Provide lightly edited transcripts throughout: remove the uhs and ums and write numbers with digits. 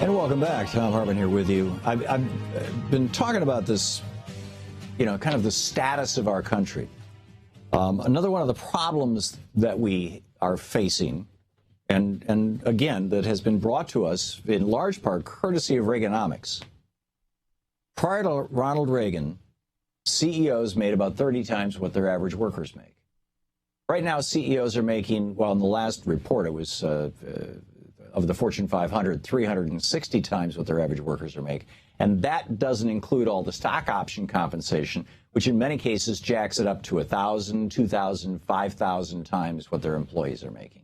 And welcome back. Thom Hartmann here with you. I've been talking about this, kind of the status of our country. Another one of the problems that we are facing, and again, that has been brought to us in large part courtesy of Reaganomics. Prior to Ronald Reagan, CEOs made about 30 times what their average workers make. Right now, CEOs are making, well, in the last report, it was of the Fortune 500, 360 times what their average workers are making. And that doesn't include all the stock option compensation, which in many cases jacks it up to 1,000, 2,000, 5,000 times what their employees are making.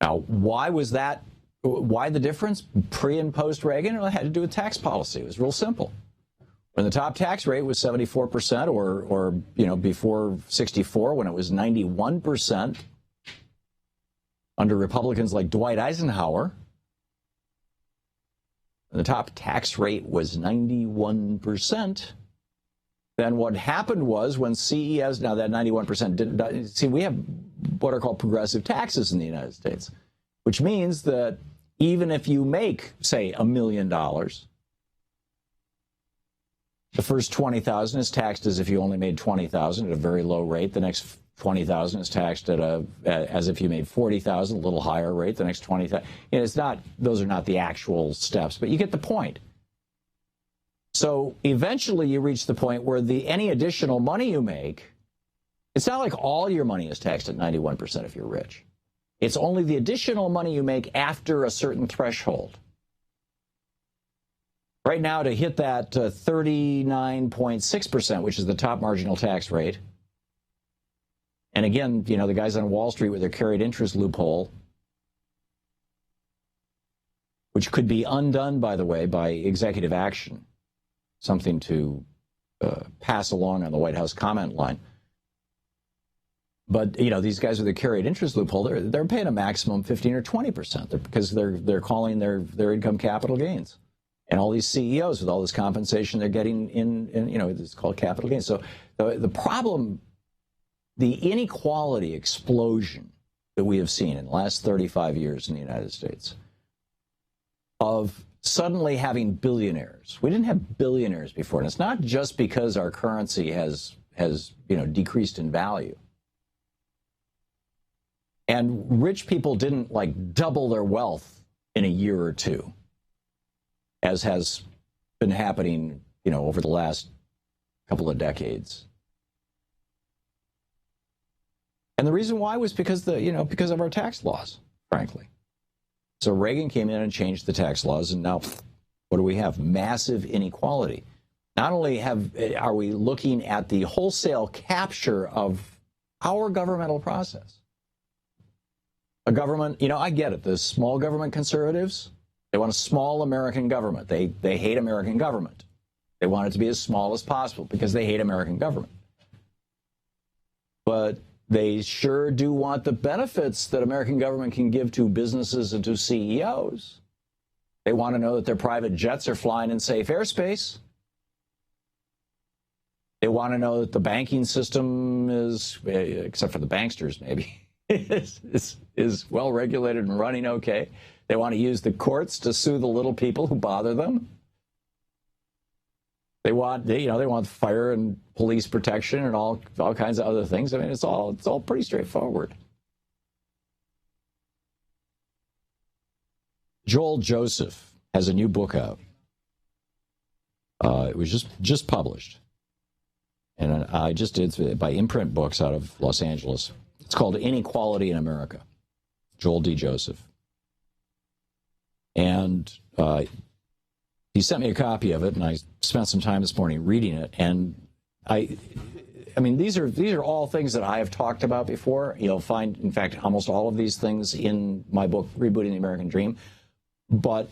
Now, why was that? Why the difference pre and post Reagan? Well, it had to do with tax policy. It was real simple. When the top tax rate was 74%, or before 64, when it was 91%, under Republicans like Dwight Eisenhower, the top tax rate was 91%. Then what happened was when CEOs, now that 91% didn't, see, we have what are called progressive taxes in the United States, which means that even if you make, say, $1 million, the first $20,000 is taxed as if you only made $20,000 at a very low rate. The next $20,000 is taxed at as if you made $40,000, a little higher rate. The next $20,000, it's not; those are not the actual steps, but you get the point. So eventually, you reach the point where any additional money you make, it's not like all your money is taxed at 91% if you're rich. It's only the additional money you make after a certain threshold. Right now, to hit that 39.6%, which is the top marginal tax rate. And again, the guys on Wall Street with their carried interest loophole, which could be undone, by the way, by executive action, something to pass along on the White House comment line. But, these guys with their carried interest loophole, they're paying a maximum 15 or 20% because they're calling their income capital gains. And all these CEOs with all this compensation they're getting in it's called capital gains. So the problem, the inequality explosion that we have seen in the last 35 years in the United States of suddenly having billionaires. We didn't have billionaires before. And it's not just because our currency has decreased in value. And rich people didn't double their wealth in a year or two, as has been happening, over the last couple of decades. And the reason why was because of our tax laws, frankly. So Reagan came in and changed the tax laws, and now what do we have? Massive inequality. Not only are we looking at the wholesale capture of our governmental process. A government, I get it. The small government conservatives, they want a small American government. They hate American government. They want it to be as small as possible because they hate American government. But they sure do want the benefits that American government can give to businesses and to CEOs. They want to know that their private jets are flying in safe airspace. They want to know that the banking system is, except for the banksters maybe, is well regulated and running okay. They want to use the courts to sue the little people who bother them. They want they want fire and police protection and all kinds of other things. I mean, it's all pretty straightforward. Joel Joseph has a new book out. It was just published, and it's by Imprint Books out of Los Angeles. It's called Inequality in America. Joel D. Joseph. And he sent me a copy of it, and I spent some time this morning reading it. And I mean, these are all things that I have talked about before. You'll find, in fact, almost all of these things in my book, Rebooting the American Dream. But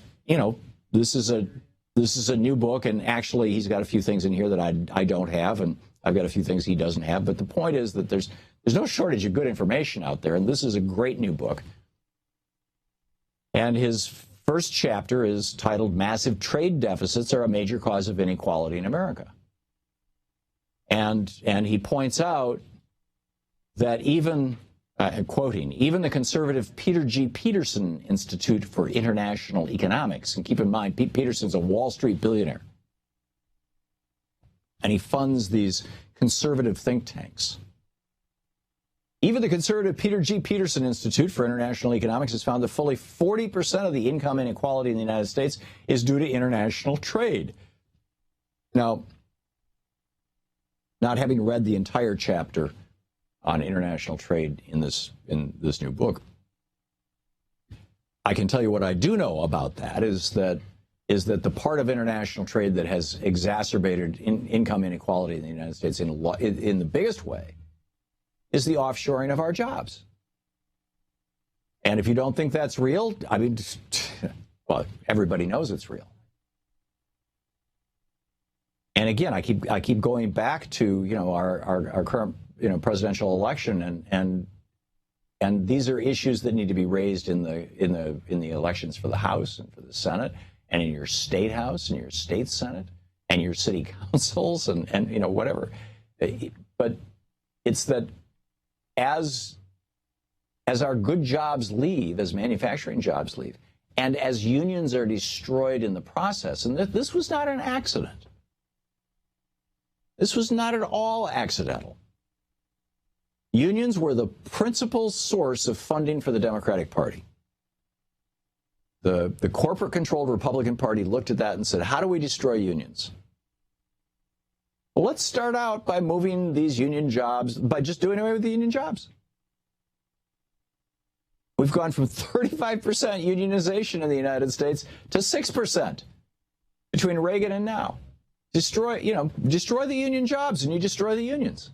this is a new book, and actually, he's got a few things in here that I don't have, and I've got a few things he doesn't have. But the point is that there's no shortage of good information out there, and this is a great new book. And his first chapter is titled Massive Trade Deficits Are a Major Cause of Inequality in America. And he points out that even quoting, even the conservative Peter G. Peterson Institute for International Economics, and keep in mind, Pete Peterson's a Wall Street billionaire, and he funds these conservative think tanks. Even the conservative Peter G. Peterson Institute for International Economics has found that fully 40% of the income inequality in the United States is due to international trade. Now, not having read the entire chapter on international trade in this new book, I can tell you what I do know about that is that the part of international trade that has exacerbated income inequality in the United States in the biggest way is the offshoring of our jobs. And if you don't think that's real, I mean, well, everybody knows it's real. And again, I keep going back to our current presidential election, and these are issues that need to be raised in the elections for the House and for the Senate, and in your state House and your state Senate and your city councils and whatever. But it's that as our good jobs leave, as manufacturing jobs leave, and as unions are destroyed in the process, and this was not an accident. This was not at all accidental. Unions were the principal source of funding for the Democratic Party. The corporate-controlled Republican Party looked at that and said, how do we destroy unions? Well, let's start out by moving these union jobs, by just doing away with the union jobs. We've gone from 35% unionization in the United States to 6% between Reagan and now. Destroy the union jobs and you destroy the unions.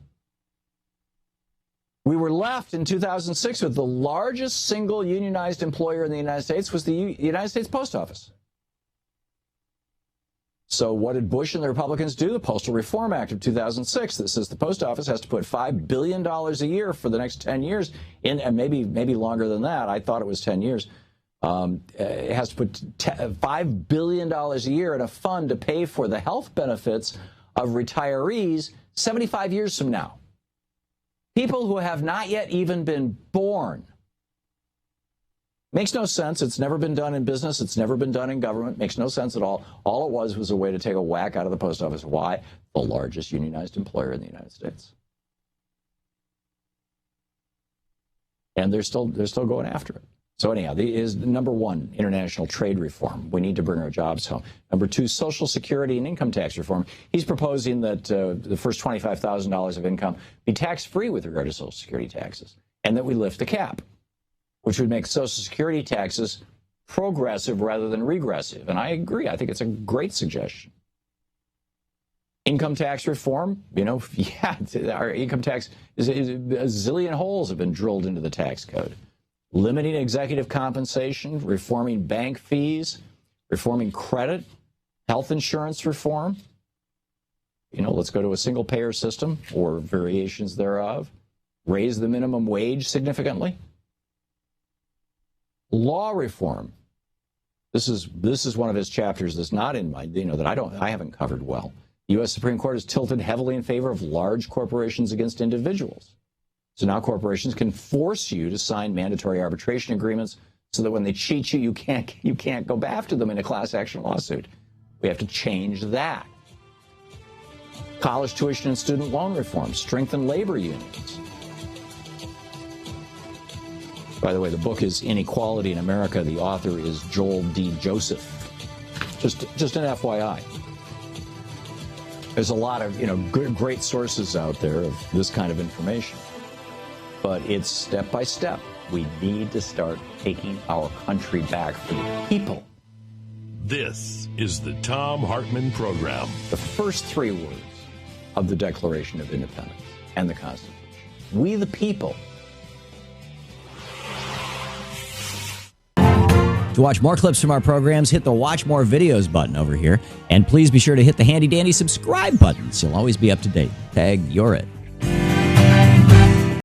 We were left in 2006 with the largest single unionized employer in the United States was the United States Post Office. So what did Bush and the Republicans do? The Postal Reform Act of 2006 that says the post office has to put $5 billion a year for the next 10 years in, and maybe longer than that. I thought it was 10 years. It has to put $5 billion a year in a fund to pay for the health benefits of retirees 75 years from now. People who have not yet even been born. Makes no sense. It's never been done in business. It's never been done in government. Makes no sense at all. All it was a way to take a whack out of the post office. Why? The largest unionized employer in the United States. And they're still going after it. So anyhow, is number one, international trade reform. We need to bring our jobs home. Number two, Social Security and income tax reform. He's proposing that the first $25,000 of income be tax-free with regard to Social Security taxes, and that we lift the cap, which would make Social Security taxes progressive rather than regressive. And I agree. I think it's a great suggestion. Income tax reform, our income tax is a zillion holes have been drilled into the tax code. Limiting executive compensation, reforming bank fees, reforming credit, health insurance reform. Let's go to a single payer system or variations thereof. Raise the minimum wage significantly. Law reform. This is one of his chapters that's not in my, that I haven't covered well. The U.S. Supreme Court has tilted heavily in favor of large corporations against individuals. So now corporations can force you to sign mandatory arbitration agreements so that when they cheat you, you can't go after them in a class action lawsuit. We have to change that. College tuition and student loan reform, strengthen labor unions. By the way, the book is Inequality in America. The author is Joel D. Joseph. Just an FYI. There's a lot of great sources out there of this kind of information. But it's step by step. We need to start taking our country back from the people. This is the Thom Hartmann Program. The first three words of the Declaration of Independence and the Constitution. We the people. To watch more clips from our programs, hit the Watch More Videos button over here. And please be sure to hit the handy-dandy subscribe button so you'll always be up to date. Tag, you're it.